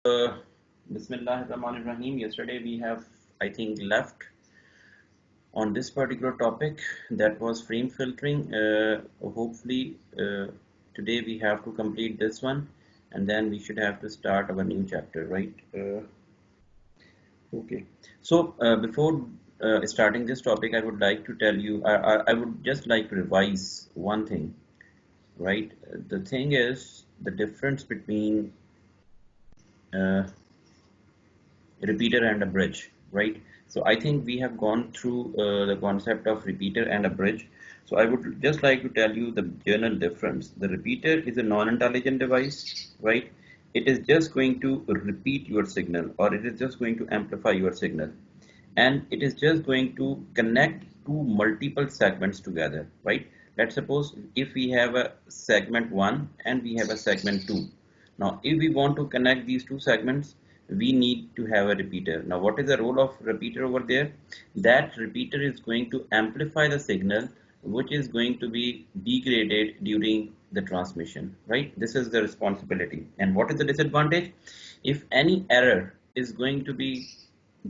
Uh, Bismillahirrahmanirrahim. Yesterday we have, I think, left on this particular topic that was frame filtering. Hopefully, today we have to complete this one, and then we should have to start our new chapter, right? Okay. So before starting this topic, I would like to tell you, I would just like to revise one thing, right? The thing is the difference between uh, repeater and a bridge, right? So I think we have gone through the concept of repeater and a bridge. So I would just like to tell you the general difference. The repeater is a non-intelligent device, right? It is just going to repeat your signal, or it is just going to amplify your signal, and it is just going to connect two multiple segments together, right? Let's suppose if we have a segment 1 and we have a segment 2. Now if we want to connect these two segments, we need to have a repeater. Now what is the role of repeater over there? That repeater is going to amplify the signal, which is going to be degraded during the transmission, right? This is the responsibility. And what is the disadvantage? If any error is going to be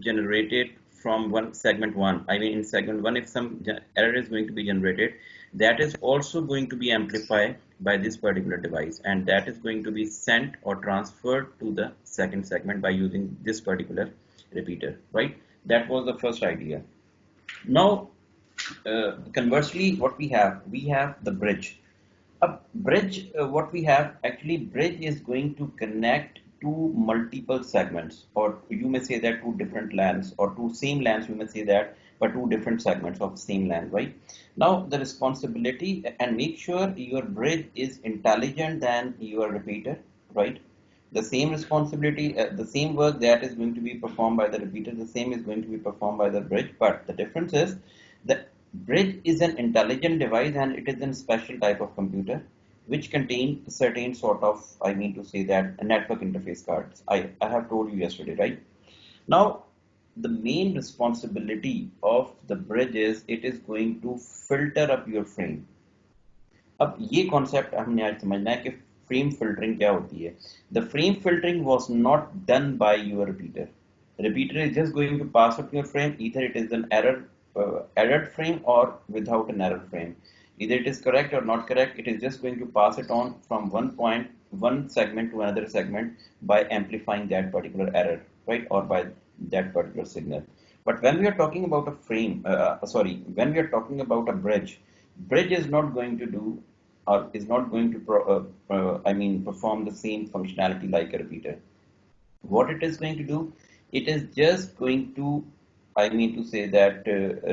generated from one segment 1, I mean in segment 1, if some error is going to be generated, that is also going to be amplified by this particular device, and that is going to be sent or transferred to the second segment by using this particular repeater, right? That was the first idea. Now conversely, what we have the bridge. A bridge, what we have actually, bridge is going to connect two multiple segments, or you may say that two different LANs, or two same LANs, you may say that, but two different segments of same LAN, right? Now the responsibility, and make sure your bridge is intelligent than your repeater, right? The same responsibility, the same work that is going to be performed by the repeater, the same is going to be performed by the bridge, but the difference is that bridge is an intelligent device, and it is a special type of computer which contain certain sort of, I mean to say that, network interface cards. I have told you yesterday, right? Now, the main responsibility of the bridge is it is going to filter up your frame. अब ये concept हमने आज समझना है कि frame filtering क्या होती है. The frame filtering was not done by your repeater is just going to pass up your frame, either it is an errored frame or without an error frame, either it is correct or not correct, it is just going to pass it on from one segment to another segment by amplifying that particular error, right, or by that particular signal. But when we are talking about a frame, when we are talking about a bridge is not going to do, or is not going to perform the same functionality like a repeater. What it is going to do, it is just going to, I mean to say that,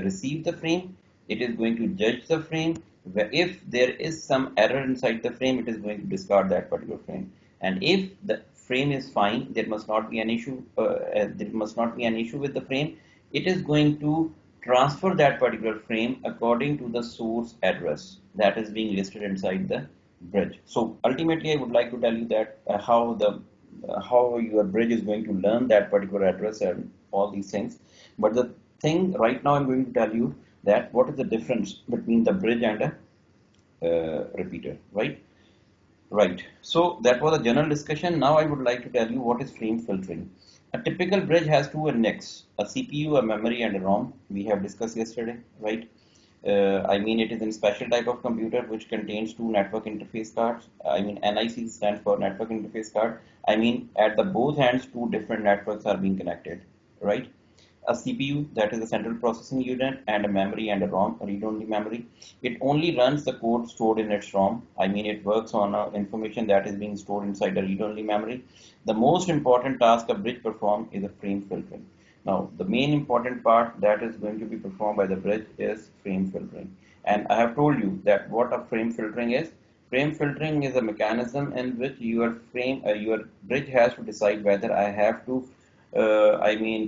receive the frame, it is going to judge the frame, where if there is some error inside the frame, it is going to discard that particular frame, and if the frame is fine, there must not be an issue, there must not be an issue with the frame, it is going to transfer that particular frame according to the source address that is being listed inside the bridge. So ultimately, I would like to tell you that how your bridge is going to learn that particular address and all these things. But the thing right now, I'm going to tell you that what is the difference between the bridge and a repeater, right? Right. So that was a general discussion. Now I would like to tell you what is frame filtering. A typical bridge has two NICs, a CPU, a memory, and a ROM. We have discussed yesterday, right? I mean, it is a special type of computer which contains two network interface cards. I mean, NIC stands for network interface card. I mean, at the both ends, two different networks are being connected, right? A CPU, that is a central processing unit, and a memory and a ROM, a read-only memory. It only runs the code stored in its ROM. I mean, it works on information that is being stored inside a read-only memory. The most important task a bridge performs is a frame filtering. Now, the main important part that is going to be performed by the bridge is frame filtering. And I have told you that what a frame filtering is. Frame filtering is a mechanism in which your bridge has to decide whether I have to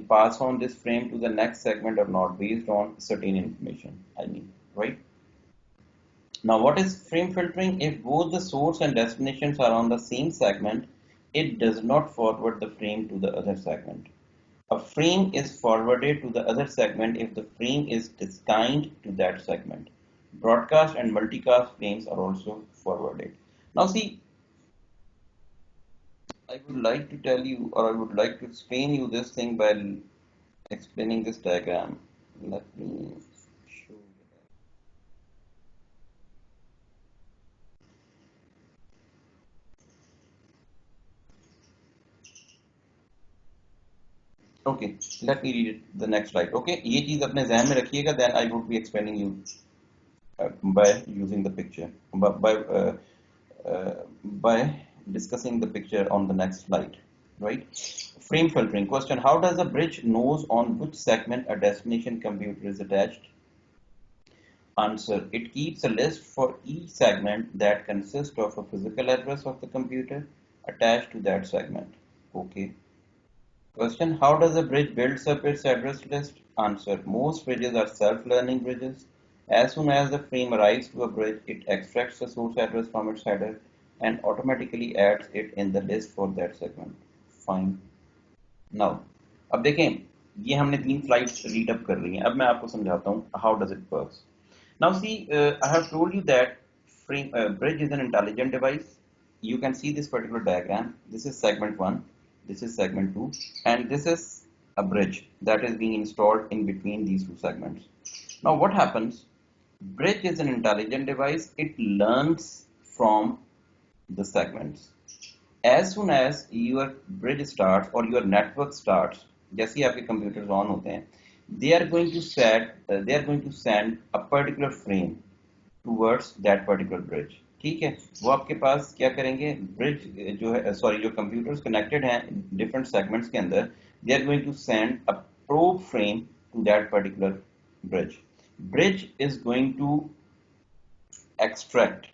pass on this frame to the next segment or not based on certain information. I mean, right? Now, what is frame filtering? If both the source and destinations are on the same segment, it does not forward the frame to the other segment. A frame is forwarded to the other segment if the frame is destined to that segment. Broadcast and multicast frames are also forwarded. Now, see, I would like to tell you, or I would like to explain you this thing by explaining this diagram. Let me show you. Okay, let me read it, the next slide. Okay, ये चीज अपने ज़हन में रखिएगा. Then I would be explaining you by using the picture, uh, by discussing the picture on the next slide, right? Frame filtering. Question: how does a bridge knows on which segment a destination computer is attached? Answer: it keeps a list for each segment that consists of a physical address of the computer attached to that segment. Okay. Question: how does a bridge builds up its address list? Answer: most bridges are self-learning bridges. As soon as the frame arrives to a bridge, it extracts the source address from its header and automatically adds it in the list for that segment. Fine. Now, अब देखें, ये हमने 3 slides read up कर ली हैं. अब मैं आपको समझाता हूँ how does it works. Now see, I have told you that bridge is an intelligent device. You can see this particular diagram. This is segment 1, this is segment 2, and this is a bridge that is being installed in between these two segments. Now what happens? Bridge is an intelligent device. It learns from the segments. As soon as your bridge starts or your network starts, जैसे ही आपके computers on होते हैं, they are going to send a particular frame towards that particular bridge. ठीक है, वो आपके पास क्या करेंगे? Bridge जो है, sorry, जो computers connected हैं different segments के अंदर, they are going to send a probe frame to that particular bridge. Bridge is going to extract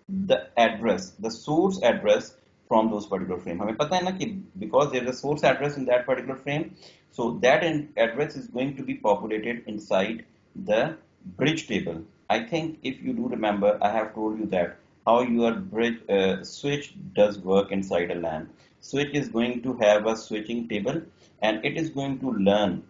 the address, the source address from those particular frame. हमें पता है ना कि because there is a source address in that particular frame, so that address is going to be populated inside the bridge table. I think if you do remember, I have told you that how your bridge switch does work inside a LAN. Switch is going to have a switching table, and it is going to learn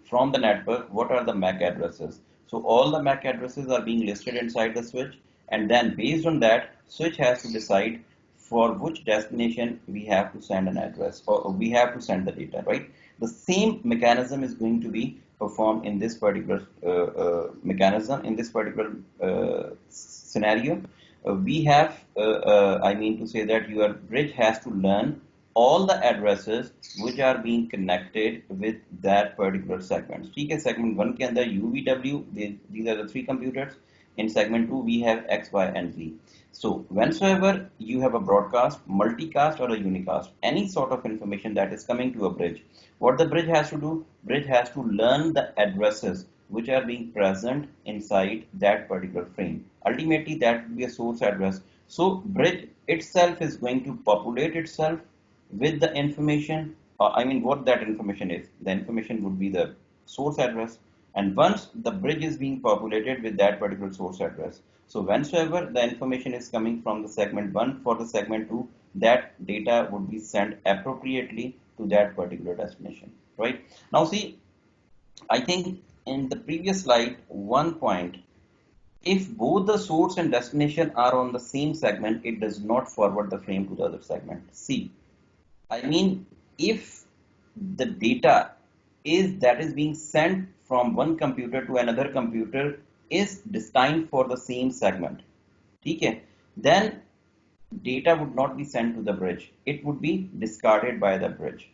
from the network what are the MAC addresses. So all the MAC addresses are being listed inside the switch, and then based on that, switch has to decide for which destination we have to send an address or we have to send the data, right? The same mechanism is going to be performed in this particular mechanism, in this particular scenario. I mean to say that your bridge has to learn all the addresses which are being connected with that particular segment. ठीक है, segment 1 के अंदर UVW, these are the 3 computers. In segment 2 we have X, Y and Z. So whensoever you have a broadcast, multicast or a unicast, any sort of information that is coming to a bridge, what the bridge has to do? Bridge has to learn the addresses which are being present inside that particular frame. Ultimately that will be a source address. So bridge itself is going to populate itself with the information, I mean what that information is. The information would be the source address, and once the bridge is being populated with that particular source address, so whensoever the information is coming from the segment 1 for the segment 2, that data would be sent appropriately to that particular destination, right? Now see, I think in the previous slide, one point, if both the source and destination are on the same segment, it does not forward the frame to the other segment. See, I mean, if the data is being sent from one computer to another computer is destined for the same segment, okay, then data would not be sent to the bridge. It would be discarded by the bridge,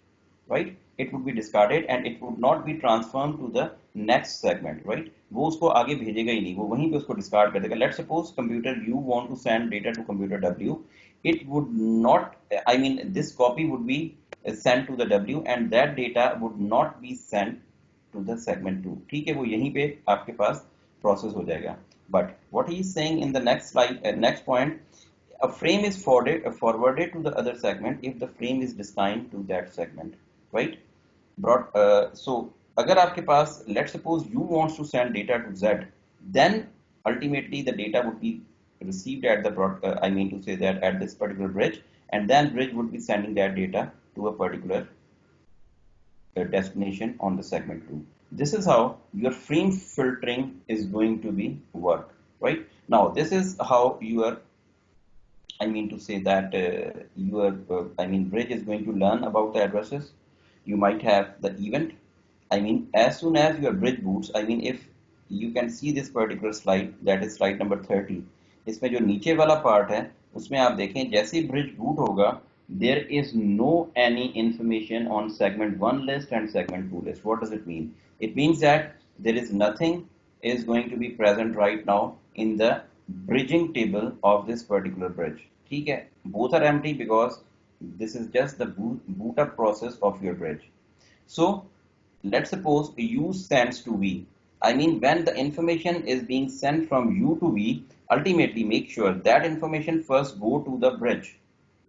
right? It would be discarded and it would not be transformed to the next segment, right? वो उसको आगे भेजेगा ही नहीं, वो वहीं पे उसको discard कर देगा. Let's suppose computer you want to send data to computer W, it would not, I mean this copy would be sent to the W and that data would not be sent to the segment 2. ठीक है, वो यहीं पे आपके पास process हो जाएगा. But what he is saying in the next slide, next point, a frame is forwarded to the other segment if the frame is destined to that segment, right? So अगर आपके पास, let's suppose you wants to send data to Z, then ultimately the data would be received at the I mean to say that at this particular bridge, and then bridge would be sending that data to a particular destination on the segment 2. This is how your frame filtering is going to be work, right? Now this is how your I mean to say that bridge is going to learn about the addresses. You might have the event. I mean, as soon as your bridge boots, I mean, if you can see this particular slide, that is slide number 30. इसमें जो नीचे वाला part है, उसमें आप देखें जैसे ही bridge boot होगा, there is no any information on segment 1 list and segment 2 list. What does it mean? It means that there is nothing is going to be present right now in the bridging table of this particular bridge. ठीक है, both are empty because this is just the boot up process of your bridge. So let's suppose U sends to V. I mean, when the information is being sent from U to V, ultimately make sure that information first go to the bridge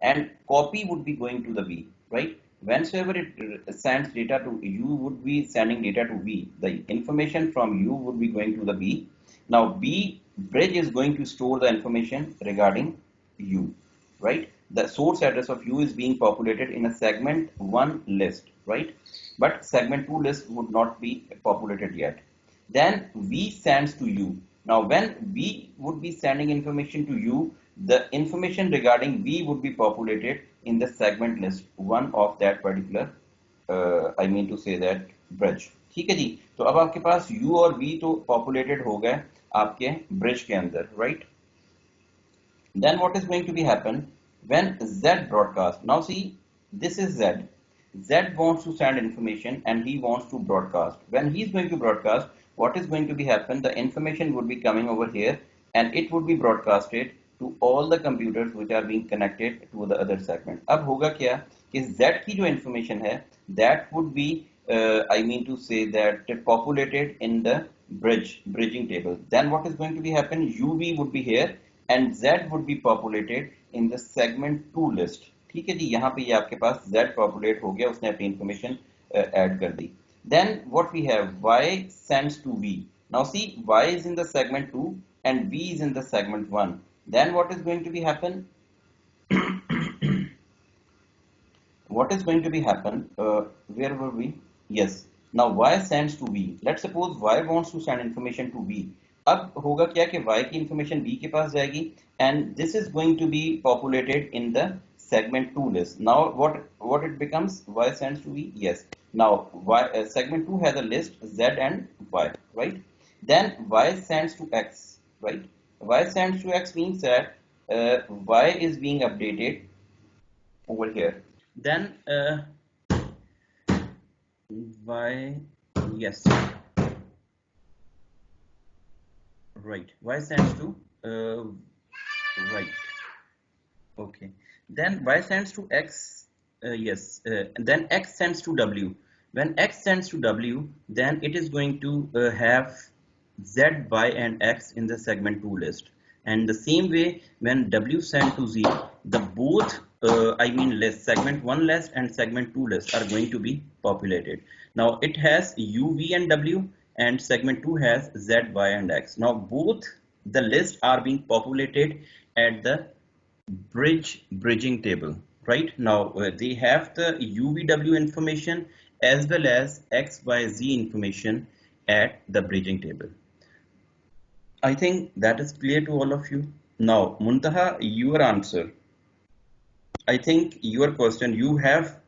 and copy would be going to the V, right? Whenever it sends data to U would be sending data to V. The information from U would be going to the B. Now B bridge is going to store the information regarding U, right? The source address of U is being populated in a segment 1 list, right? But segment 2 list would not be populated yet. Then V sends to U. Now when V would be sending information to U, the information regarding V would be populated in the segment list 1 of that particular I mean to say that bridge. ठीक है जी, तो अब आपके पास U और V तो populated हो गए आपके bridge के अंदर, right? Then what is going to be happen when Z broadcast? Now see, this is Z. Z wants to send information and he wants to broadcast. When he is going to broadcast, what is going to be happen? The information would be coming over here and it would be broadcasted to all the computers which are being connected to the other segment. अब होगा क्या कि Z की जो information है, that would be I mean to say that populated in the bridging table. Then what is going to be happen? UV would be here and Z would be populated in the segment 2 list. ठीक है जी, यहाँ पे ये आपके पास Z populate हो गया, उसने अपनी information add कर दी. Then what we have, Y sends to V. Now see, Y is in the segment 2 and V is in the segment 1. Then what is going to be happen? What is going to be happen? Where were we? Yes. Now Y sends to V. Let's suppose Y wants to send information to V. अब होगा क्या कि Y की information V के पास जाएगी and this is going to be populated in the segment 2 list. Now what it becomes? Y sends to V. Yes. Now segment 2 has a list Z and Y, right? Then Y sends to X, right? Y sends to X means that Y is being updated over here. Then Y, yes, right. Y sends to right. Okay. Then Y sends to X. Yes. Then X sends to W. When X sends to W, then it is going to have Z, Y, and X in the segment 2 list. And the same way, when W sent to Z, the both list, segment 1 list and segment 2 list are going to be populated. Now it has U, V, and W, and segment 2 has Z, Y, and X. Now both the lists are being populated at the bridging table. Right now they have the UVW information as well as XYZ information at the bridging table. I think that is clear to all of you. Now Muntaha, your answer. I think your question, you have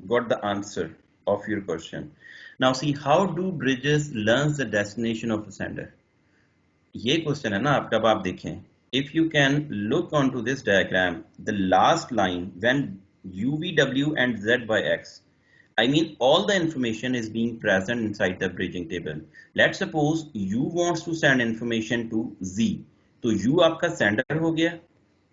got the answer of your question. Now see, how do bridges learn the destination of a sender? ये question है ना आपका, अब आप देखें. If you can look onto this diagram, the last line, when UVW and ZYX, I mean all the information is being present inside the bridging table. Let's suppose U wants to send information to Z, तो U आपका sender हो गया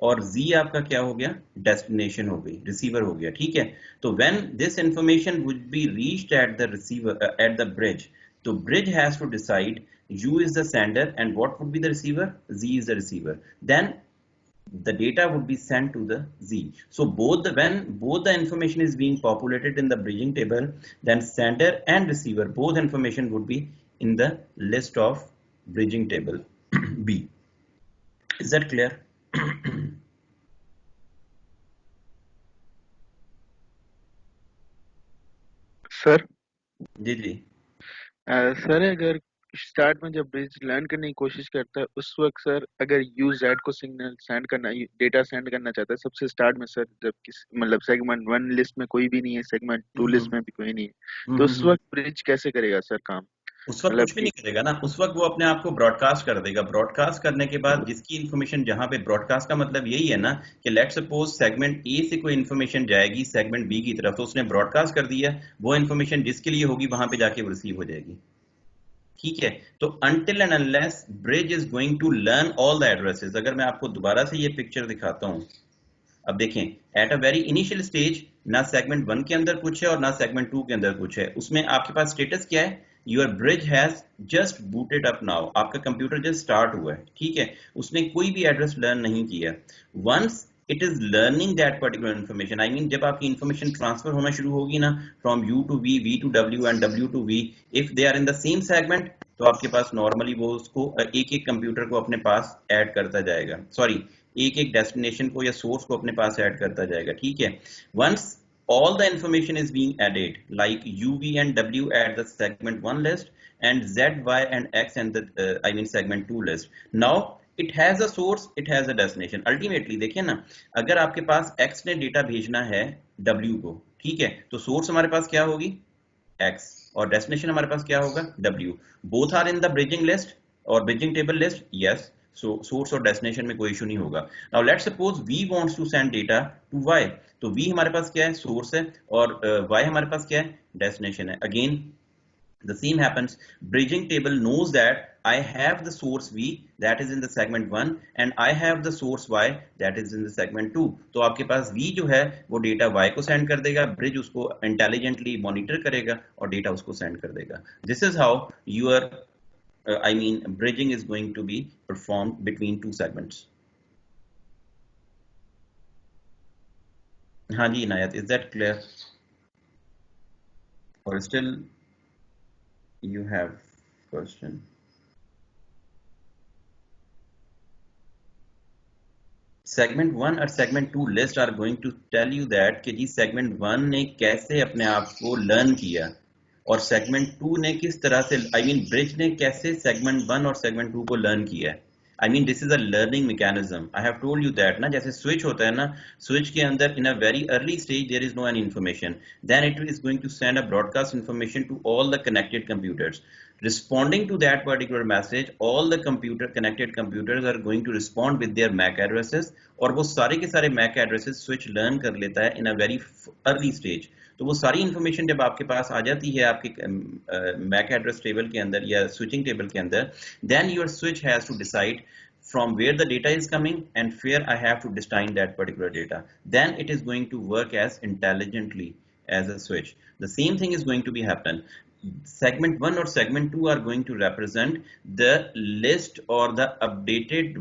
और Z आपका क्या हो गया, destination हो गई, receiver हो गया. ठीक है, तो when this information would be reached at the receiver at the bridge, so bridge has to decide U is the sender and what would be the receiver? Z is the receiver. Then the data would be sent to the Z. So when both the information is being populated in the bridging table, then sender and receiver, both information would be in the list of bridging table B. Is that clear? Sir ji जी. Sir अगर start में जब bridge learn करने की कोशिश करता है उस वक्त सर अगर यू जेड को सिग्नल सेंड करना डेटा सेंड करना चाहता है सबसे स्टार्ट में सर, जब किस मतलब सेगमेंट वन लिस्ट में कोई भी नहीं है, सेगमेंट टू लिस्ट में भी कोई नहीं है, तो उस वक्त ब्रिज कैसे करेगा सर काम? उस वक्त मतलब कुछ भी कि नहीं करेगा ना, उस वक्त वो अपने आप को ब्रॉडकास्ट कर देगा। ब्रॉडकास्ट करने के बाद जिसकी इन्फॉर्मेशन जहां पे, ब्रॉडकास्ट का मतलब यही है ना कि लेट सपोज सेगमेंट ए से कोई इन्फॉर्मेशन जाएगी सेगमेंट बी की तरफ, तो उसने ब्रॉडकास्ट कर दिया, वो इन्फॉर्मेशन जिसके लिए होगी वहां पे जाके वो रिसीव हो जाएगी। ठीक है, तो until and unless bridge is going to learn all the addresses. अगर मैं आपको दोबारा से ये पिक्चर दिखाता हूं, अब देखें, at a very initial stage ना सेगमेंट वन के अंदर कुछ है और ना सेगमेंट टू के अंदर कुछ है, उसमें आपके पास स्टेटस क्या है, your bridge has just booted up now, आपका कंप्यूटर जस्ट स्टार्ट हुआ है। ठीक है, उसने कोई भी एड्रेस लर्न नहीं किया। Once it is learning that particular information, I mean जब आपकी इन्फॉर्मेशन ट्रांसफर होना शुरू होगी ना, from U to V to W and W to V, if they are in the same segment, तो आपके पास नॉर्मली वो उसको एक एक कंप्यूटर को अपने पास ऐड करता जाएगा, सॉरी एक एक डेस्टिनेशन को या सोर्स को अपने पास ऐड करता जाएगा। ठीक है, once all the information is being added like uv and w at the segment 1 list and z y and x and the I mean segment 2 list, now it has a source, it has a destination। ultimately देखिए ना, अगर आपके पास x ने data भेजना है w को, ठीक है, तो सोर्स हमारे पास क्या होगी, x, और डेस्टिनेशन हमारे पास क्या होगा, w। Both are in the bridging list और bridging table list, yes. So source और डेस्टिनेशन में कोई इशू नहीं होगा। Now let's suppose we wants to send data to y, तो v हमारे पास क्या है, सोर्स है, और y हमारे पास क्या है, डेस्टिनेशन है। Again the same happens, bridging table knows that I have the source v that is in the segment 1 and I have the source y that is in the segment 2, तो आपके पास v जो है वो data y को send कर देगा, bridge उसको intelligently monitor करेगा और डेटा उसको सेंड कर देगा। This is how your I mean bridging is going to be performed between two segments। हाँ जी Inayat, is that clear or still you have question? Segment one और segment two list are going to tell you that कि जी segment one ने कैसे अपने आप को लर्न किया और सेगमेंट टू ने किस तरह से, आई मीन ब्रिज ने कैसे सेगमेंट वन और सेगमेंट टू को लर्न किया है। I mean this is a learning mechanism. I have told you that ना, जैसे स्विच होता है ना, स्विच के अंदर in a very early stage there is no any information, then it is going to send a broadcast information to all the connected computers. Responding to that particular message, all the computer connected computers are going to respond with their MAC addresses, और वो सारे के सारे MAC addresses switch learn कर लेता है in a very early stage। तो वो सारी इंफॉर्मेशन जब आपके पास आ जाती है आपके MAC एड्रेस टेबल के अंदर या स्विचिंग टेबल के अंदर, then your switch has to decide from where the data is coming and where I have to destinate that particular data, then it is going to work as intelligently as a switch। The same thing is going to be happen, segment 1 or segment 2 are going to represent the list or the updated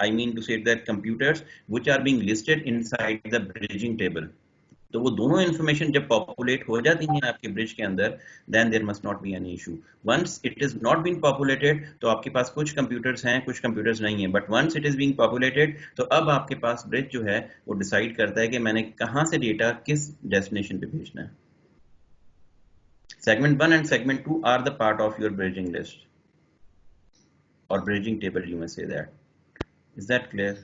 I mean to say that computers which are being listed inside the bridging table। तो वो दोनों information जब populate हो जाती हैं आपके bridge के अंदर, then there must not be any issue. Once it is not been populated, तो आपके पास कुछ कंप्यूटर्स हैं कुछ कंप्यूटर्स नहीं है, but once it is being populated, तो अब आपके पास ब्रिज जो है वो डिसाइड करता है कि मैंने कहां से डेटा किस डेस्टिनेशन पे भेजना है। Segment 1 and segment 2 are the part of your bridging list or bridging table, you may say that। Is that clear?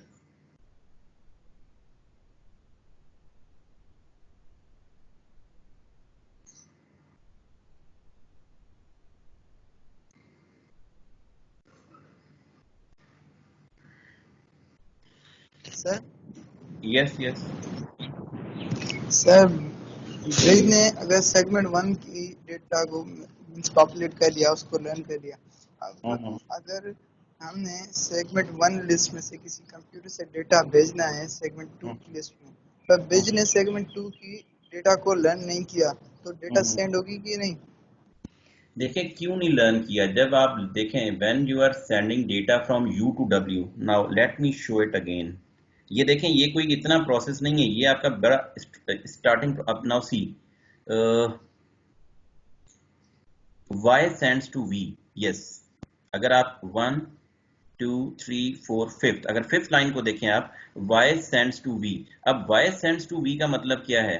Sir Yes, yes। Sir bridge ने अगर सेगमेंट वन की डेटा को पॉपुलेट कर लिया, उसको लर्न कर लिया, अब अगर हमने सेगमेंट वन लिस्ट में से किसी कंप्यूटर से डेटा भेजना है सेगमेंट टू की लिस्ट में, पर ब्रिज ने सेगमेंट टू की डेटा को लर्न नहीं किया, तो डेटा सेंड होगी कि नहीं? देखें क्यों नहीं लर्न किया, जब आप देखें when you are sending data from U to W, now let me show it again. ये देखें ये कोई इतना प्रोसेस नहीं है, ये आपका बड़ा स्टार्टिंग। अब now see y sends to v, yes। अगर आप 1 2 3 4 फिफ्थ, अगर फिफ्थ लाइन को देखें आप, y sends to v। अब y sends to v का मतलब क्या है,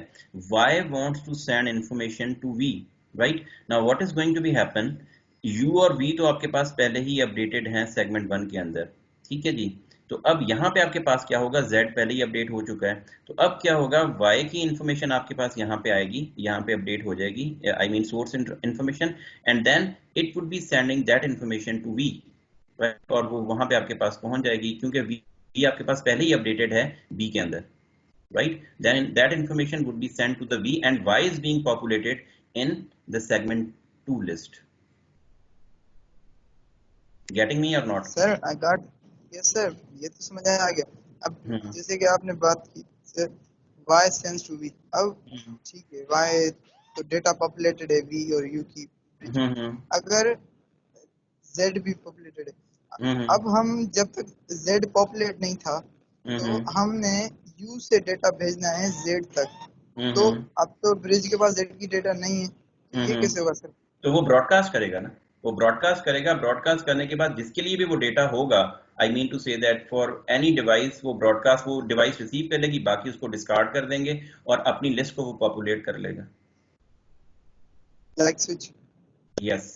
y wants to send information to v, right? Now what is going to be happen, you और वी तो आपके पास पहले ही अपडेटेड हैं सेगमेंट 1 के अंदर, ठीक है जी। तो अब यहाँ पे आपके पास क्या होगा, z पहले ही अपडेट हो चुका है, तो अब क्या होगा, y की इंफॉर्मेशन आपके पास यहाँ पे आएगी, यहाँ पे अपडेट हो जाएगी, I mean source information, and then it would be sending that information to v, right, और वो वहां पे आपके पास पहुंच जाएगी क्योंकि v आपके पास पहले ही अपडेटेड है b के अंदर, right? Then that information would be sent to the V, and Y is being populated in the segment 2 list. Getting me or not? Sir I got, yes sir, ये तो समझ आ गया। अब हम्म जैसे कि आपने बात की sir, Y sends to V, अब हम्म ठीक है, वाई तो डेटा पॉपुलेटेड है वी और यू की ब्रिज में, हम्म अगर जेड भी पॉपुलेटेड है, हम्म अब हम जब तक जेड पॉपुलेट नहीं था तो हम्म हमने यू से डेटा भेजना है जेड तक, तो हम्म अब तो ब्रिज के पास जेड की डेटा नहीं है, तो ये हम्म कैसे होगा सर? तो वो ब्रॉडकास्ट करेगा ना, वो ब्रॉडकास्ट करेगा, ब्रॉडकास्ट करने के बाद जिसके लिए भी वो डेटा होगा, I mean to say that for any device, वो ब्रॉडकास्ट वो डिवाइस रिसीव कर लेगी, बाकी उसको डिस्कार्ड कर देंगे और अपनी लिस्ट को वो पॉपुलेट कर लेगा। Like switch. यस,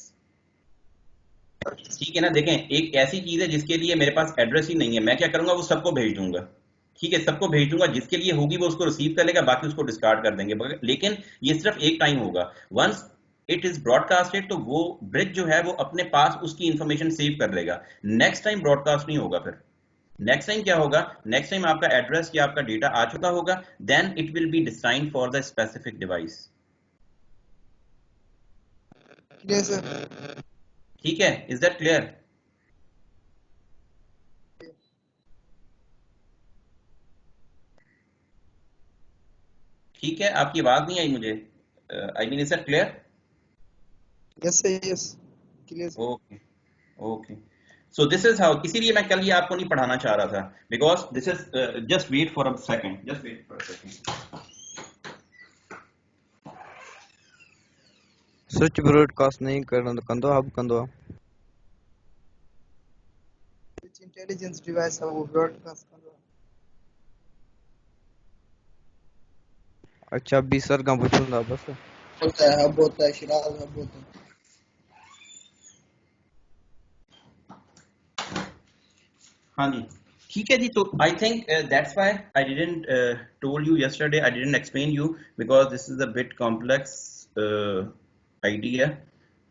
ठीक है ना। देखें, एक ऐसी चीज है जिसके लिए मेरे पास एड्रेस ही नहीं है, मैं क्या करूंगा, वो सबको भेज दूंगा, ठीक है, सबको भेज दूंगा, जिसके लिए होगी वो उसको रिसीव कर लेगा, बाकी उसको डिस्कार्ड कर देंगे, लेकिन ये सिर्फ एक टाइम होगा, वंस इट इज ब्रॉडकास्टेड, तो वो ब्रिज जो है वो अपने पास उसकी इंफॉर्मेशन सेव कर लेगा, नेक्स्ट टाइम ब्रॉडकास्ट नहीं होगा। फिर नेक्स्ट टाइम क्या होगा, नेक्स्ट टाइम आपका एड्रेस या आपका डेटा आ चुका होगा, then it will be design for the specific device. Clear sir? ठीक है, इज दैट क्लियर? ठीक है, आपकी आवाज नहीं आई मुझे, I mean is that clear? Yes sir, yes, clear sir. Okay okay, so this is how, इसीलिए मैं कल ये आपको नहीं पढ़ाना चाह रहा था, because this is just wait for a second, just wait for a second. Switch broadcast नहीं करना कंदो अब कंदो कुछ इंटेलिजेंस डिवाइस है वो ब्रॉडकास्ट कर रहा अच्छा 20 सर का पूछूंगा बस होता है, हब होता है, शिराज हब होता है। हाँ जी, ठीक है जी। तो I think that's why I didn't told you yesterday, I didn't explain you, because this is a bit complex idea.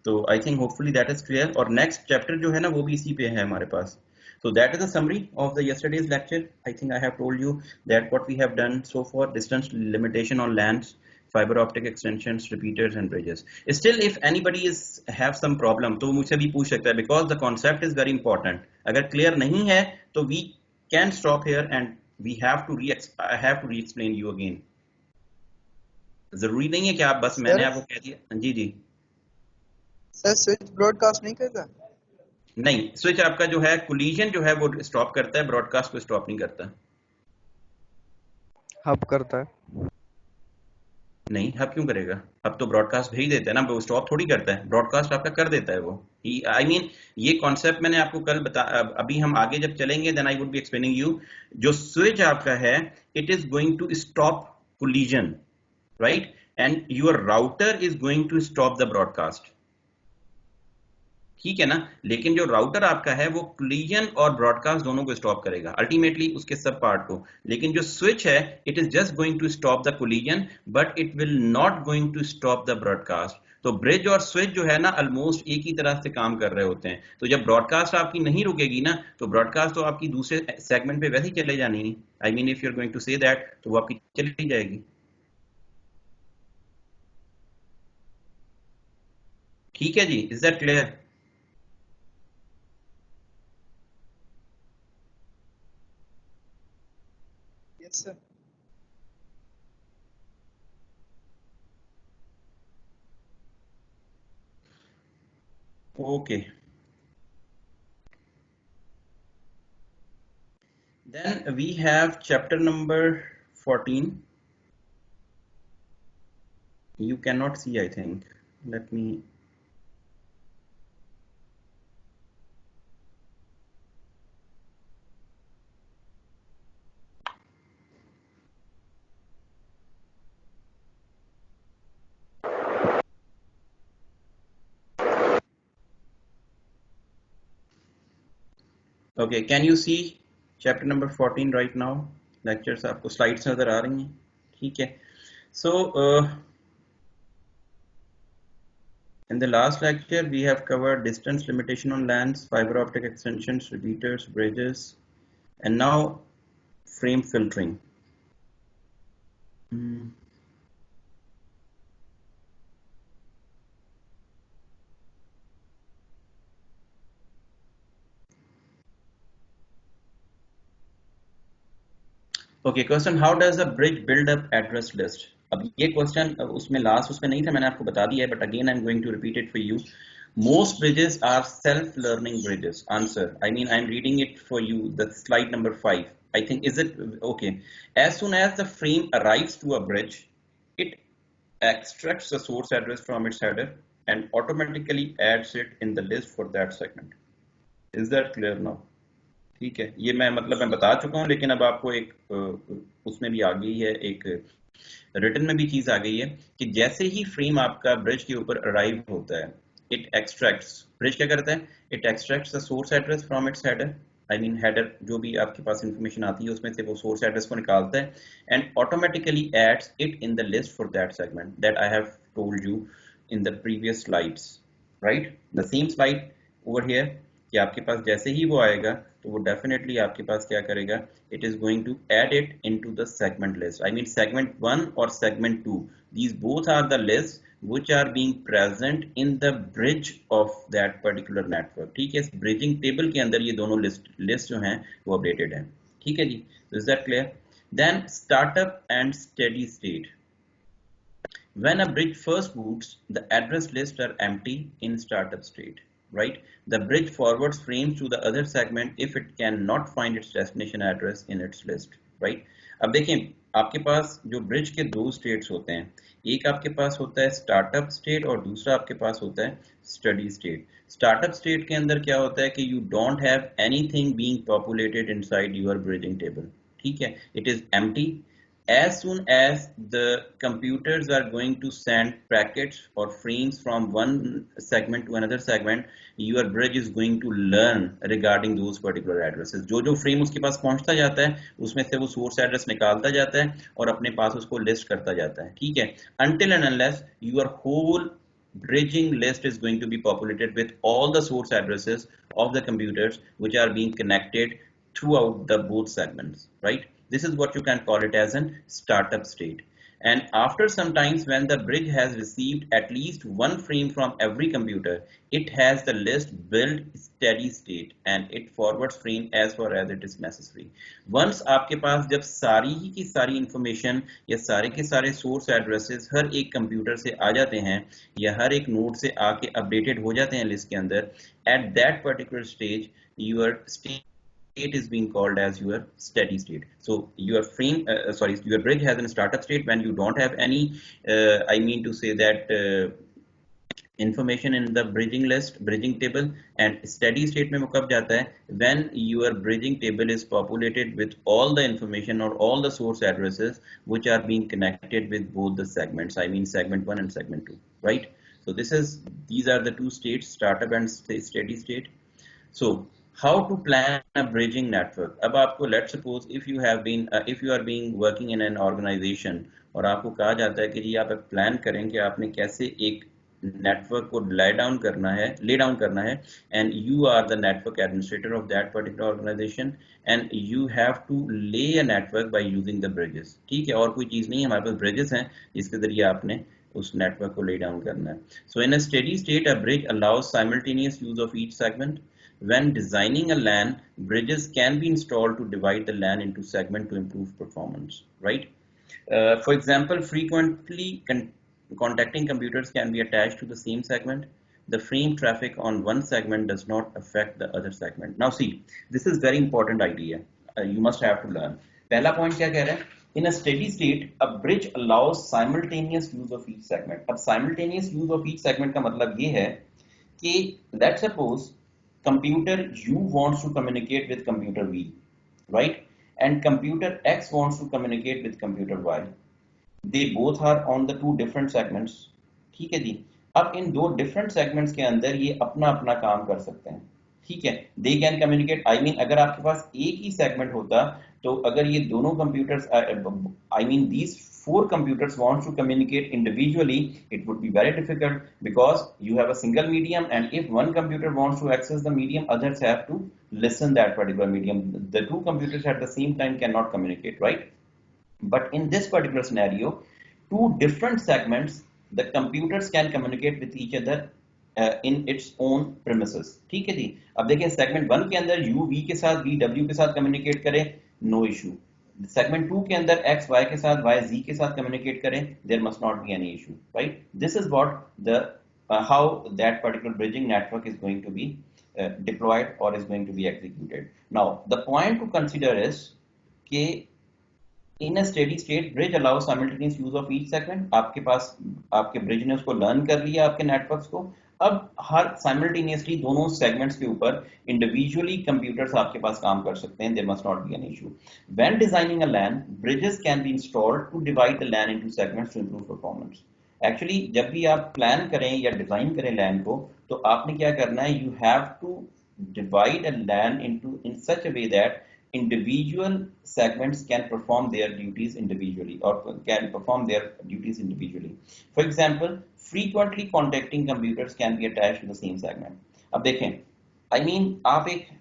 तो I think hopefully that is clear, और नेक्स्ट चैप्टर जो है ना वो भी इसी पे है हमारे पास। So that is a summary of the yesterday's lecture. I think I have told you that what we have done so far: distance limitation on LANs, fiber optic extensions, repeaters and bridges. Still, if anybody is have some problem, तो मुझसे भी पूछ सकता है, because the concept is very important. अगर clear नहीं है तो we can stop here and we have to I have to re-explain you again. जरूरी नहीं है कि आप बस मैंने सर, आपको कह दिया जी जी। सर स्विच ब्रॉडकास्ट नहीं करता? नहीं, स्विच आपका जो है कोलिजन जो है वो स्टॉप करता है, ब्रॉडकास्ट को स्टॉप नहीं करता। हब करता है नहीं, हब क्यों करेगा, हब तो ब्रॉडकास्ट भेज देता है ना, वो स्टॉप थोड़ी करता है, ब्रॉडकास्ट आपका कर देता है वो। आई मीन ये कॉन्सेप्ट मैंने आपको कल बता, अभी हम आगे जब चलेंगे then I would be explaining you. जो स्विच आपका है, it is going to stop collision, right, and your router is going to stop the broadcast, ठीक है ना। लेकिन जो राउटर आपका है वो कोलिजन और ब्रॉडकास्ट दोनों को स्टॉप करेगा अल्टीमेटली, उसके सब पार्ट को। लेकिन जो स्विच है, it is just going to stop the collision, but it will not going to stop the broadcast. तो ब्रिज और स्विच जो है ना ऑलमोस्ट एक ही तरह से काम कर रहे होते हैं। तो जब ब्रॉडकास्ट आपकी नहीं रुकेगी ना, तो ब्रॉडकास्ट तो आपकी दूसरे सेगमेंट पे वैसे ही चले जानी है। I mean if you are going to say that, तो वो आपकी चली जाएगी। ठीक है जी, is that clear? Yes sir. Okay, then we have chapter number 14. You cannot see, I think. Let me. Okay, can you see chapter number 14 right now? Lectures आपको slides नजर आ रही हैं? ठीक है. So in the last lecture we have covered distance limitation on lands, fiber optic extensions, repeaters, bridges, and now frame filtering. Hmm. Okay question, how does a bridge build up address list? अब ये question उसमें last उसमें नहीं था, मैंने आपको बता दिया है, but again I am going to repeat it for you. Most bridges are self-learning bridges. Answer. I mean, I'm reading it for you. That's slide number 5. I think, is it okay? As soon as the frame arrives to a bridge, it extracts the source address from its header and automatically adds it in the list for that segment. Is that clear now? ठीक है, ये मैं मतलब मैं बता चुका हूँ, लेकिन अब आपको एक उसमें भी आ गई है, एक रिटन में भी चीज आ गई है कि जैसे ही फ्रेम आपका ब्रिज के ऊपर अराइव होता है, इट एक्सट्रैक्ट्स, ब्रिज क्या करता है, it extracts the source address from its header. I mean header, जो भी आपके पास इंफॉर्मेशन आती है उसमें से वो सोर्स एड्रेस को निकालता है and automatically adds it in the list for that segment that I have told you in the previous slides. Right, the same slide over here, कि आपके पास जैसे ही वो आएगा तो वो डेफिनेटली आपके पास क्या करेगा, it is going to add it into the segment list. I mean segment 1 और segment 2, these both are the lists which are being present in the bridge of that particular network. ठीक है, इस bridging table के अंदर ये दोनों list जो हैं वो अपडेटेड हैं. ठीक है जी, is that clear? Then startup and steady state. When a bridge first boots, the address lists are empty in startup state, right? The bridge forwards frames to the other segment if it cannot find its destination address in its list, right? अब देखें, आपके पास जो bridge के दो states होते हैं, एक आपके पास होता है स्टार्टअप स्टेट और दूसरा आपके पास होता है स्टडी स्टेट. स्टार्टअप स्टेट के अंदर क्या होता है कि you don't have anything being populated inside your bridging table. ठीक है, it is empty. As soon as the computers are going to send packets or frames from one segment to another segment, your bridge is going to learn regarding those particular addresses. जो जो frame उसके पास पहुंचता जाता है उसमें से वो source address निकालता जाता है और अपने पास उसको list करता जाता है. ठीक है, until and unless your whole bridging list is going to be populated with all the source addresses of the computers which are being connected throughout the both segments, right? This is what you can call it as an startup state. And after some times, when the bridge has received at least one frame from every computer, it has the list built steady state and it forwards frame as far as it is necessary. Once आपके पास जब सारी ही की सारी information या सारे के सारे source addresses हर एक computer से आ जाते हैं या हर एक node से आके updated हो जाते हैं list के अंदर, at that particular stage your state is being called as your steady state. So your frame, sorry, your bridge has a startup state when you don't have any, I mean to say that information in the bridging list, bridging table, and steady state में वो कब जाता है, when your bridging table is populated with all the information or all the source addresses which are being connected with both the segments. I mean segment 1 and segment 2, right? So these are the two states, startup and steady state. So how to plan a bridging network? अब आपको let's suppose if you have been if you are being working in an organization और आपको कहा जाता है कि जी आप plan करें कि आपने कैसे एक नेटवर्क को ले डाउन करना है and you are the network administrator of that particular organization and you have to lay a network by using the bridges. ठीक है, और कोई चीज नहीं है, हमारे पास bridges हैं जिसके जरिए आपने उस नेटवर्क को ले डाउन करना है. So in a steady state, a bridge allows simultaneous use of each segment. When designing a LAN, bridges can be installed to divide the LAN into segments to improve performance, right? For example, frequently contacting computers can be attached to the same segment. The frame traffic on one segment does not affect the other segment. Now see, this is very important idea. You must have to learn. पहला point क्या कह रहा है? In a steady state, a bridge allows simultaneous use of each segment. अब simultaneous use of each segment का मतलब ये है कि let's suppose computer U wants to communicate with computer V, right? And computer X wants to communicate with computer Y. They both are on the two different segments. ठीक है जी, अब इन दो different segments के अंदर ये अपना अपना काम कर सकते हैं. ठीक है, they can communicate. I mean अगर आपके पास एक ही सेगमेंट होता, तो अगर ये दोनों computers, I mean these four computers wants to communicate individually, it would be very difficult because you have a single medium, and if one computer wants to access the medium, others have to listen that particular medium. The two computers at the same time cannot communicate, right? But in this particular scenario, two different segments, the computers can communicate with each other in its own premises. ठीक है जी। अब देखिए segment one के अंदर you we के साथ, V W के साथ कम्युनिकेट करे, नो इशू। सेगमेंट टू के अंदर एक्स वाई के साथ, वाई जी के साथ कम्युनिकेट करें, there must not be any issue, right? This is what the how that particular bridging network is going to be deployed or is going to be executed. Now the point to consider is कि in a steady state bridge allow simultaneous use of each segment. आपके पास आपके bridge ने उसको learn कर लिया आपके networks को। अब हर साइमल्टेनियसली दोनों सेगमेंट्स के ऊपर इंडिविजुअली कंप्यूटर्स आपके पास काम कर सकते हैं, there must not be an issue. When designing a LAN, bridges can be installed to divide the LAN into segments to improve performance. Actually जब भी आप प्लान करें या डिजाइन करें लैन को, तो आपने क्या करना है, you have to divide a LAN into in such a way that individual segments can perform their duties individually or can perform their duties individually. For example, frequently contacting computers can be attached to the same segment. अब देखें, I mean आप एक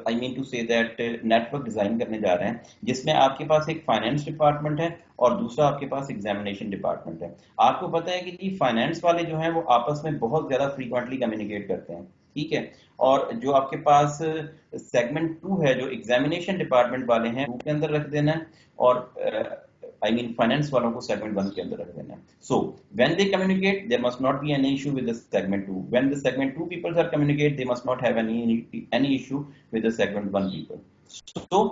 I mean to say that network design करने जा रहे हैं जिसमें आपके पास एक फाइनेंस डिपार्टमेंट है और दूसरा आपके पास एग्जामिनेशन डिपार्टमेंट है। आपको पता है कि जी फाइनेंस वाले जो हैं वो आपस में बहुत ज्यादा फ्रीक्वेंटली कम्युनिकेट करते हैं, ठीक है। और जो आपके पास सेगमेंट टू है, जो एग्जामिनेशन डिपार्टमेंट वाले हैं, टू के अंदर रख देना है, और I mean finance वालों को segment one के अंदर रख देना है। So when they communicate, there must not be any issue with the segment two. When the segment two people are communicate, they must not have any issue with the segment one people. So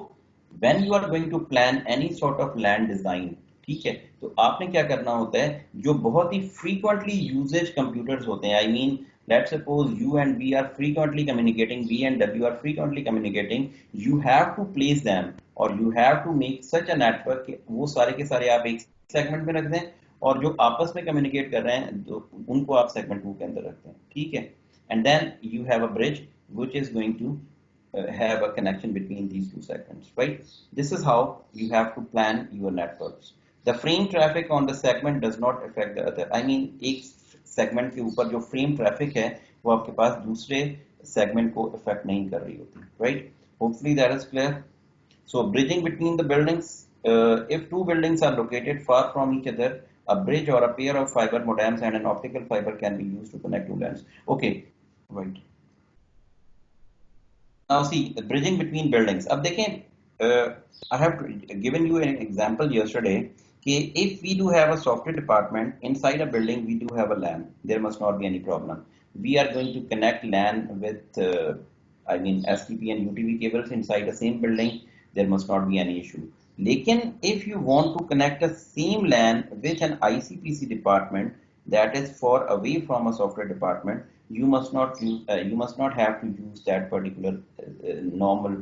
when you are going to plan any sort of land design, ठीक है, तो आपने क्या करना होता है, जो बहुत ही frequently usage computers होते हैं, I mean let's suppose you and we are frequently communicating, V and W are frequently communicating, you have to place them or you have to make such a network कि वो सारे के सारे आप एक segment में रख दें, और जो आपस में कम्युनिकेट कर रहे हैं तो उनको आप सेगमेंट टू के अंदर रखते हैं, ठीक है। And then you have a bridge which is going to have a connection between these two segments, right? This is how you have to plan your networks. The frame traffic on the segment does not affect the other. I mean एक segment के ऊपर जो frame traffic है वो आपके पास दूसरे segment को effect नहीं कर रही होती, right? Hopefully that is clear. So bridging between the buildings, if two buildings are located far from each other, a bridge or a pair of fiber modems and an optical fiber can be used to connect two lands. Okay, right. Now see bridging between buildings. अब देखें, I have given you an example yesterday कि if we do have a software department inside a building, we do have a LAN. There must not be any problem. We are going to connect LAN with I mean STP and UTP cables inside the same building. There must not be any issue. लेकिन if you want to connect a same LAN with an ICPC department that is far away from a software department, you must not use, you must not have to use that particular normal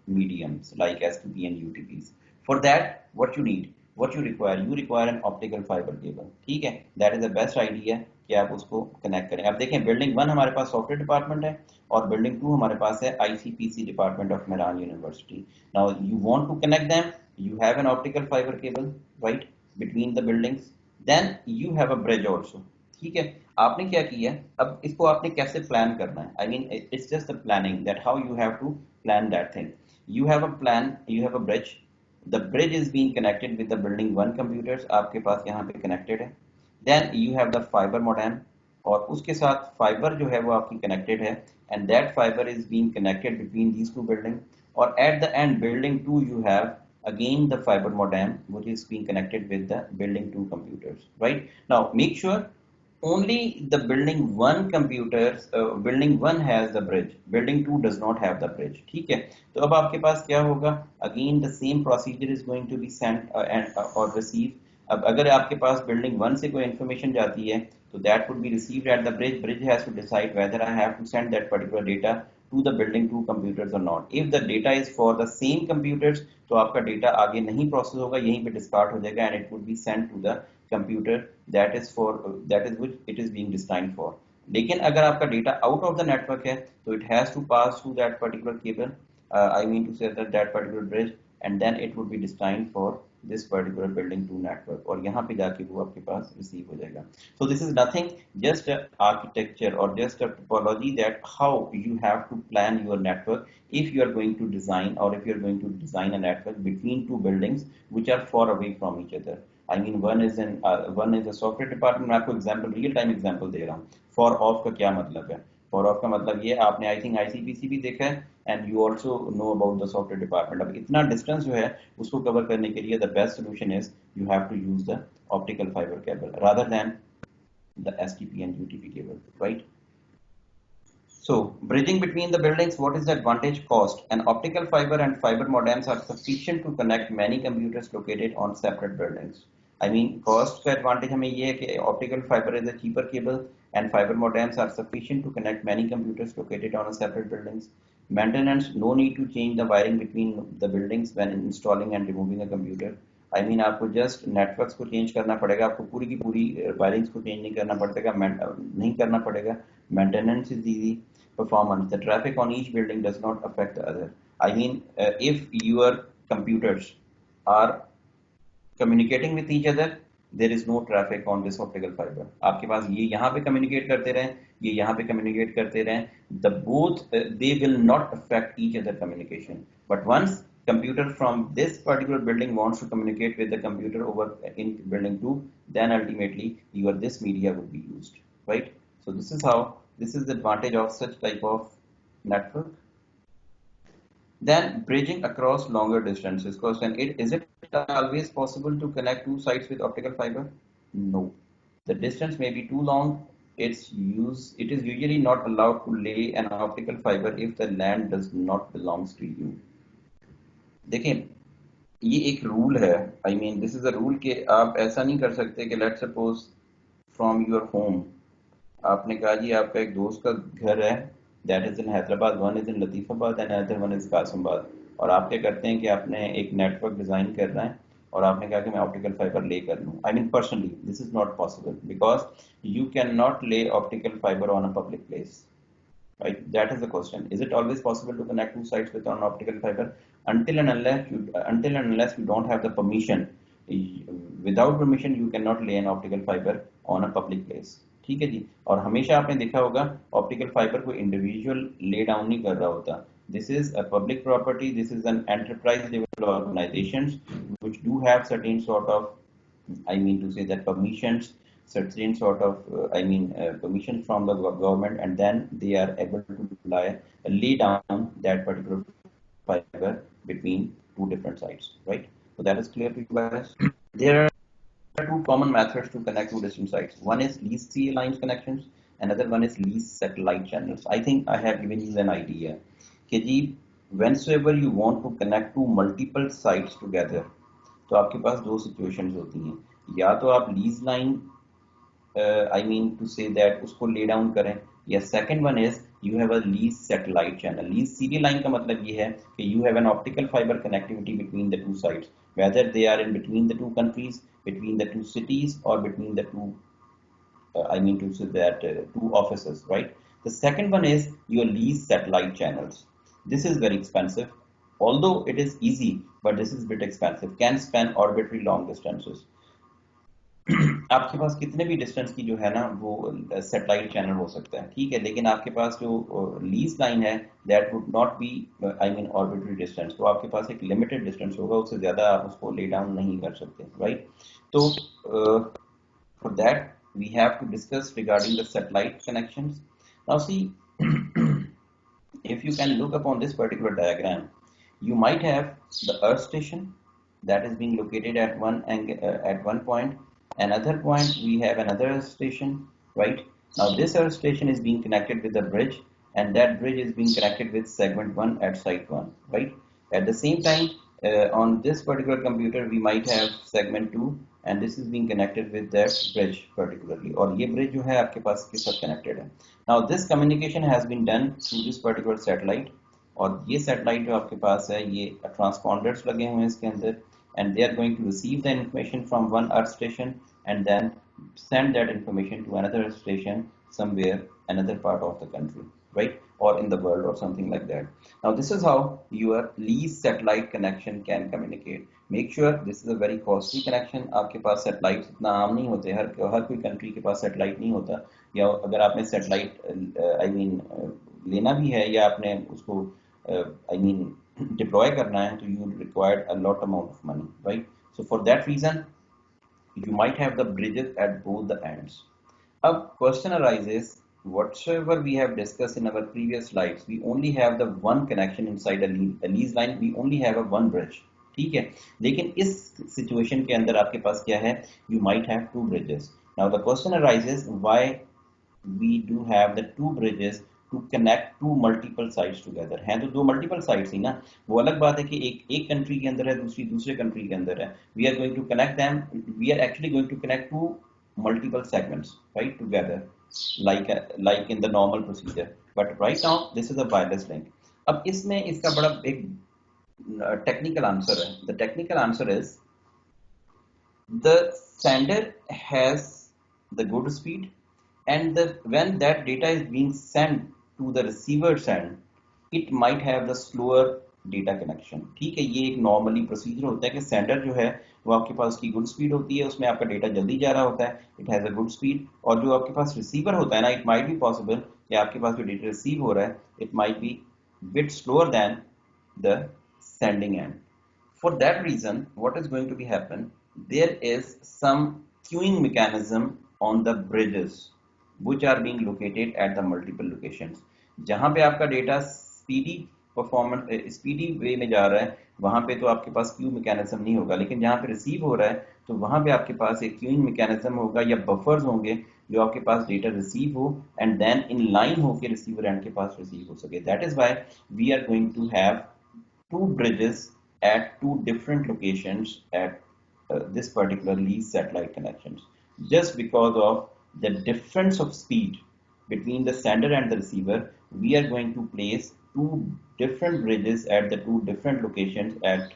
mediums like STP and UTPs. For that, what you need, what you require an optical fiber cable, ठीक है। That is the best idea कि आप उसको connect करें। अब देखें building one हमारे पास software department है और बिल्डिंग टू हमारे पास है ICPC department of Mehran university. Now you want to connect them, you have an optical fiber cable right between the buildings, then you have a bridge also, ठीक है। आपने क्या किया, अब इसको आपने कैसे प्लान करना है, I mean it's just the planning that how you have to plan that thing. You have a plan, you have a bridge, the bridge is being connected with the building one computers, आपके पास यहाँ पे connected है। Then you have the fibre modem, और उसके साथ fibre जो है वो आपकी कनेक्टेड है, and that fibre is being connected between these two building, और at the end building to you have again the fiber modem which is being connected with the building 2 computers, right? Now make sure only the building 1 computers, building 1 has the bridge, building 2 does not have the bridge, ठीक है। तो अब आपके पास क्या होगा, again the same procedure is going to be sent and or receive। अब अगर आपके पास बिल्डिंग 1 से कोई इंफॉर्मेशन जाती है तो that would be received at the bridge, bridge has to decide whether I have to send that particular data to the building 2 computers or not. If the data is for the same computers, तो आपका data आगे नहीं process होगा, यहीं पे discard हो जाएगा, and it would be sent to the computer that is which it is being designed for. लेकिन अगर आपका data out of the network है तो it has to pass through that particular cable, I mean to say that particular bridge, and then it would be destined for this particular building to network, और यहाँ पे जाके वो आपके पास receive हो जाएगा. So this is nothing, just a architecture or just a topology that how you have to plan your network if you are going to design, or if you are going to design a network between two buildings which are far away from each other. I mean one is a software department. मैं आपको example real time example दे रहा हूँ. For off का क्या मतलब है? For off का मतलब ये आपने आई थिंक आईसीपीसी भी देखा है, and you also know about the software department. अब इतना डिस्टेंस जो है उसको कवर करने के लिए the best solution is you have to use the optical fibre cable rather than the STP and UTP cable, right? So, bridging between the buildings, what is the advantage? Cost. And optical fiber and fiber modems are sufficient to connect many computers located on separate buildings. I mean, cost का advantage हमें ये है कि optical fiber is a cheaper cable and fiber modems are sufficient to connect many computers located on a separate buildings. Maintenance, no need to change the wiring between the buildings when installing and removing a computer. I mean आपको just networks को change करना पड़ेगा, आपको पूरी की पूरी wirings को change नहीं करना पड़ेगा, नहीं करना पड़ेगा. Maintenance is easy. Performance, the traffic on each building does not affect the other. I mean if your computers are communicating with each other, there is no traffic on this optical fibre. आपके पास ये यहाँ पे communicate करते रहें, ये यहाँ पे कम्युनिकेट करते रहें, the both they will not affect each other communication. But once computer from this particular building wants to communicate with the computer over in building 2, then ultimately your this media would be used, right? So this is the advantage of such type of network. Then bridging across longer distances. Question: is it always possible to connect two sites with optical fiber? No. The distance may be too long. It is usually not allowed to lay an optical fiber if the land does not belongs to you. देखिए ये एक rule है. I mean this is a rule कि आप ऐसा नहीं कर सकते कि let's suppose from your home आपने कहा जी आपका एक दोस्त का घर है, that is in Hyderabad, one is in Latifabad and other one is Kasimabad, और आप क्या करते हैं कि आपने एक नेटवर्क डिजाइन करना है और आपने कहा कि मैं ऑप्टिकल फाइबर ले कर लूँ. I mean personally this is not possible because you can not lay optical fibre on a public place. Right, that is the question. Is it always possible to connect two sites with an optical fiber? Until and unless you don't have the permission. Without permission you cannot lay an optical fiber on a public place. ठीक है जी. और हमेशा आपने देखा होगा optical fibre को individual lay down नहीं कर रहा होता. This is a public property. This is an enterprise level organizations which do have certain sort of, I mean to say that permissions, certain sort of permission from the government, and then they are able to lay down that particular fiber between two different sites, right? So that is clear to you guys. There are two common methods to connect two distant sites. One is least CA lines connections, another one is least satellite channels. I think I have given you an idea कि जी whenever you want to connect two multiple sites together, तो आपके पास दो situations होती हैं. या तो आप lease line I mean to say that उसको lay down करें, या second one is you have a lease satellite channel. Lease CD line का मतलब ये है कि you have an optical fiber connectivity between the two sites, whether they are in between the two countries, between the two cities, or between the two I mean to say that two offices, right? The second one is your lease satellite channels. This is very expensive, although it is easy, but this is a bit expensive, can span arbitrary long distances. आपके पास कितने भी distance की जो है ना वो satellite channel हो सकता है, ठीक है, लेकिन आपके पास जो लीज लाइन है that would not be I mean arbitrary distance. तो आपके पास एक लिमिटेड डिस्टेंस होगा, उससे ज्यादा आप उसको ले डाउन नहीं कर सकते, राइट? तो for that we have to discuss regarding the satellite connections. Now see, if you can look upon this particular diagram, you might have the earth station that is being located at one point. Another point we have another station, right? Now this earth station is being connected with a bridge, and that bridge is being connected with segment 1 at site 1, right? At the same time, on this particular computer we might have segment 2, and this is being connected with that bridge particularly, और ये bridge जो है आपके पास के साथ connected है. Now this communication has been done through this particular satellite, और ये satellite जो आपके पास है ये transponders लगे हुए हैं इसके अंदर, and they are going to receive the information from one earth station and then send that information to another station somewhere, another part of the country, right? Or in the world or something like that. Now, this is how your least satellite connection can communicate. Make sure this is a very costly connection. आपके पास satellite इतना आम नहीं होते, हर कोई country के पास satellite नहीं होता, या अगर आपने सैटेलाइट आई मीन लेना भी है या आपने उसको आई मीन डिप्लॉय करना है, तो you required a lot amount of money, right? So for that reason, you might have the bridges at both the ends. A question arises, whatsoever we have discussed in our previous slides, we only have the one connection inside a lease line, we only have a one bridge. ठीक है, लेकिन इस situation के अंदर आपके पास क्या है? You might have two bridges. Now the question arises, why we do have the two bridges to connect two multiple sites together? हैं तो दो multiple sites ही ना, वो अलग बात है कि एक country के अंदर है, दूसरी दूसरे country के अंदर है. We are going to connect them. We are actually going to connect two multiple segments, right, together, like in the normal procedure. But right now this is a wireless link. अब इसमें इसका बड़ा एक technical answer है. The technical answer is the sender has the good speed, and when that data is being sent to the receiver's end, it might have the slower data connection. ठीक है, ये एक नॉर्मली प्रोसीजर होता है कि sender जो है वो आपके पास की गुड स्पीड होती है, उसमें आपका डेटा जल्दी जा रहा होता है, it has a good speed. और जो आपके पास रिसीवर होता है ना, इट माइट बी पॉसिबल कि आपके पास जो डेटा रिसीव हो रहा है, it might be bit slower then the sending end. For that reason, what is going to be happen? There is some queuing mechanism on the bridges which are being located at the multiple locations. जहाँ पे आपका data speedy performance speedy वे में जा रहा है, वहाँ पे तो आपके पास क्यू मैकेनिज्म नहीं होगा, लेकिन जहाँ पे रिसीव हो रहा है तो वहाँ पे आपके पास एक क्यूइंग मैकेनिज्म होगा या बफर्स होंगे जो आपके पास डेटा रिसीव हो एंड देन इन लाइन होके रिसीवर एंड के पास रिसीव हो सके. That is why we are going to have two bridges at two different locations at this particular lease satellite connections, just because of the difference of speed between the sender and the receiver. We are going to place two different bridges at the two different locations at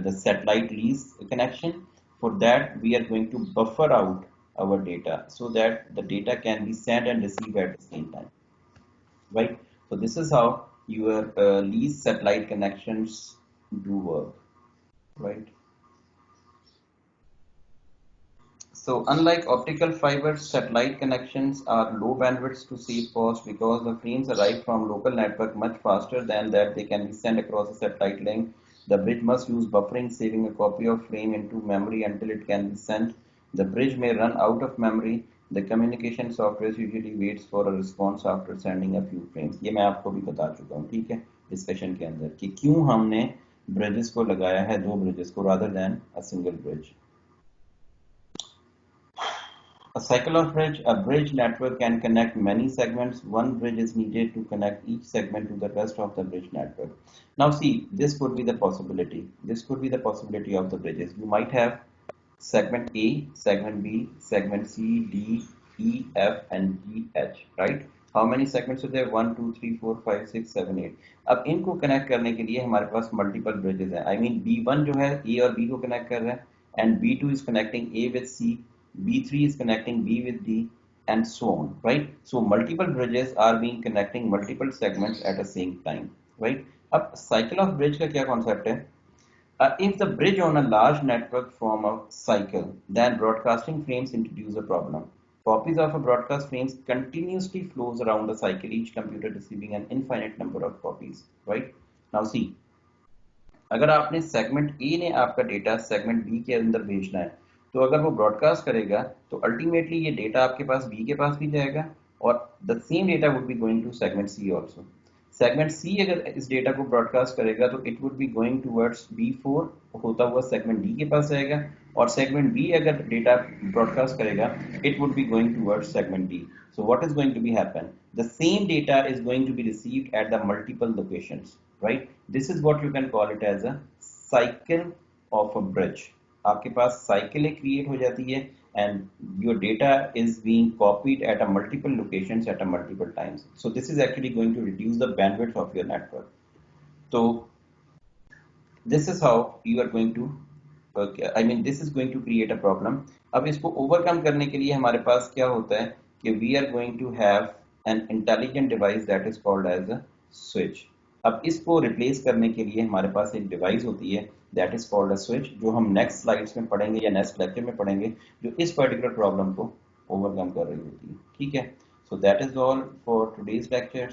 the satellite lease connection. For that we are going to buffer out our data so that the data can be sent and received at the same time, right? So this is how your lease satellite connections do work, right? So unlike optical fiber, satellite connections are low bandwidths to save cost because the frames arrive from local network much faster than that they can be sent across a satellite link. The bridge must use buffering, saving a copy of frame into memory until it can be sent. The bridge may run out of memory. The communication software usually waits for a response after sending a few frames. ये मैं आपको भी बता चुका हूँ, ठीक है, discussion के अंदर, कि क्यों हमने ब्रिजेस को लगाया है, दो ब्रिजेस को rather than a single bridge. A cycle of bridge, a bridge network can connect many segments. One bridge is needed to connect each segment to the rest of the bridge network. Now see, this could be the possibility. This could be the possibility of the bridges. You might have segment A, segment B, segment C, D, E, F, and G, H, right? How many segments are there? 1, 2, 3, 4, 5, 6, 7, 8. अब इनको connect करने के लिए हमारे पास multiple bridges हैं. I mean B1 जो है A और B को कनेक्ट कर रहा है, and B2 is connecting A with C, B3 is connecting B with D, and so on, right? So multiple bridges are being connecting multiple segments at the same time, right? अब cycle of bridge का क्या concept है? If the bridge on a large network form a cycle, then broadcasting frames introduce a problem. Copies of a broadcast frames continuously flows around the cycle, each computer receiving an infinite number of copies, right? Now see, अगर आपने segment A ने आपका data segment B के अंदर भेजना है, तो अगर वो ब्रॉडकास्ट करेगा तो अल्टीमेटली ये डेटा आपके पास बी के पास भी जाएगा और the same data would be going to segment C also. Segment C अगर इस डेटा को ब्रॉडकास्ट करेगा तो it would be going towards B4 होता हुआ सेगमेंट डी के पास जाएगा, और सेगमेंट बी अगर डेटा ब्रॉडकास्ट करेगा it would be going towards segment D. So what is going to be happen? The same data is going to be received at the multiple locations, right? This is what you can call it as a cycle of a bridge. आपके पास cycle एक create हो जाती है and your data is being copied at a multiple locations at a multiple times. So this is actually going to reduce the bandwidth of your network. So this is how you are going to, okay, I mean this is going to create a problem अब इसको overcome करने के लिए हमारे पास क्या होता है कि we are going to have an intelligent device that is called as a switch. अब इसको रिप्लेस करने के लिए हमारे पास एक डिवाइस होती है that is called a switch, जो हम नेक्स्ट स्लाइड्स में पढ़ेंगे या नेक्स्ट लेक्चर में पढ़ेंगे, जो इस पर्टिकुलर प्रॉब्लम को ओवरकम कर रही होती है। ठीक है, so that is all for today's lecture.